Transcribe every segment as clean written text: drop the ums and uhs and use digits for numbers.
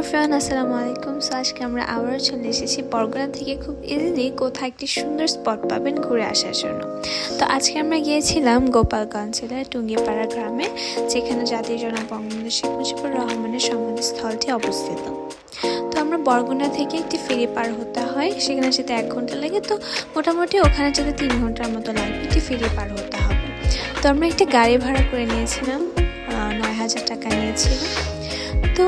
Everyone, আসসালামু আলাইকুম। So আজকে আমরা আবারও চলে এসেছি বরগুনা থেকে খুব ইজিলি কোথাও একটি সুন্দর স্পট পাবেন ঘুরে আসার জন্য। তো আজকে আমরা গিয়েছিলাম গোপালগঞ্জ জেলার টুঙ্গিপাড়া গ্রামে, যেখানে জাতির জনক বঙ্গবন্ধু শেখ মুজিবুর রহমানের সমাধিস্থলটি অবস্থিত। তো আমরা বরগুনা থেকে একটি ফেরি পার হতে হয়, সেখানে যেতে 1 ঘন্টা লাগে। তো মোটামুটি ওখানে যেতে 3 ঘন্টার মতো লাগবে, একটি ফেরি পার হতে হবে। তো আমরা একটি গাড়ি ভাড়া করে নিয়েছিলাম, 9,000 টাকা নিয়েছিল। তো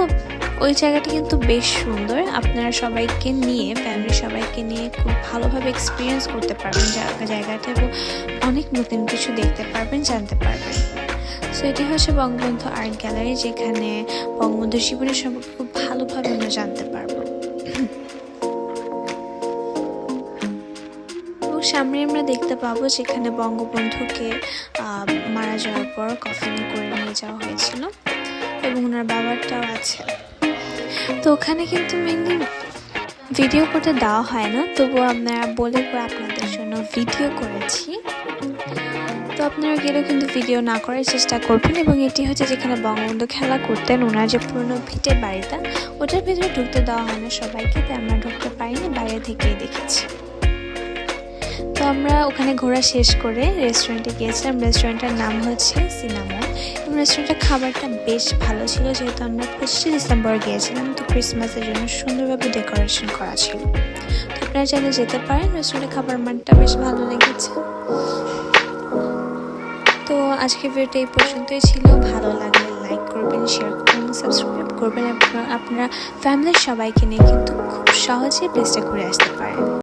ওই জায়গাটি কিন্তু বেশ সুন্দর, আপনারা সবাইকে নিয়ে, ফ্যামিলি সবাইকে নিয়ে খুব ভালোভাবে এক্সপিরিয়েন্স করতে পারবেন জায়গাটা, এবং অনেক নতুন কিছু দেখতে পারবেন, জানতে পারবেন। সো এটি হচ্ছে বঙ্গবন্ধু আর্ট গ্যালারি, যেখানে বঙ্গবন্ধুর জীবনের সম্পর্কে খুব ভালোভাবে আমরা জানতে পারবো। এবং সামনে আমরা দেখতে পাবো যেখানে বঙ্গবন্ধুকে মারা যাওয়ার পর কফিনে করে নিয়ে যাওয়া হয়েছিল, এবং ওনার বাবারটাও আছে। তো ওখানে কিন্তু মেনলি ভিডিও করতে দেওয়া হয় না, তবুও আপনারা বলে করে আপনাদের জন্য ভিডিও করেছি। তো আপনারা গেলেও কিন্তু ভিডিও না করার চেষ্টা করবেন। এবং এটি হচ্ছে যেখানে বঙ্গবন্ধু খেলা করতেন, ওনার যে পুরনো ভিটের বাড়িটা, ওটার ভিতরে ঢুকতে দেওয়া হয় না সবাইকে, তাই আমরা ঢুকতে পারিনি, বাইরে থেকেই দেখেছি। তো আমরা ওখানে ঘোরা শেষ করে রেস্টুরেন্টে গিয়েছিলাম। রেস্টুরেন্টের নাম হচ্ছে সিনামন, এবং রেস্টুরেন্টের খাবারটা বেশ ভালো ছিল, যেহেতু আমরা 25 ডিসেম্বর গিয়েছিলাম। তো ক্রিসমাসের জন্য সুন্দরভাবে ডেকোরেশন করা ছিল। তো আপনারা চাইলে যেতে পারেন, রেস্টুরেন্টের খাবার মানটা বেশ ভালো লেগেছে। তো আজকের ভিডিওটা এই পর্যন্তই ছিল। ভালো লাগলে লাইক করবেন, শেয়ার করবেন, সাবস্ক্রাইব করবেন। আপনারা ফ্যামিলির সবাইকে নিয়ে কিন্তু খুব সহজেই প্লেসটা ঘুরে আসতে পারেন।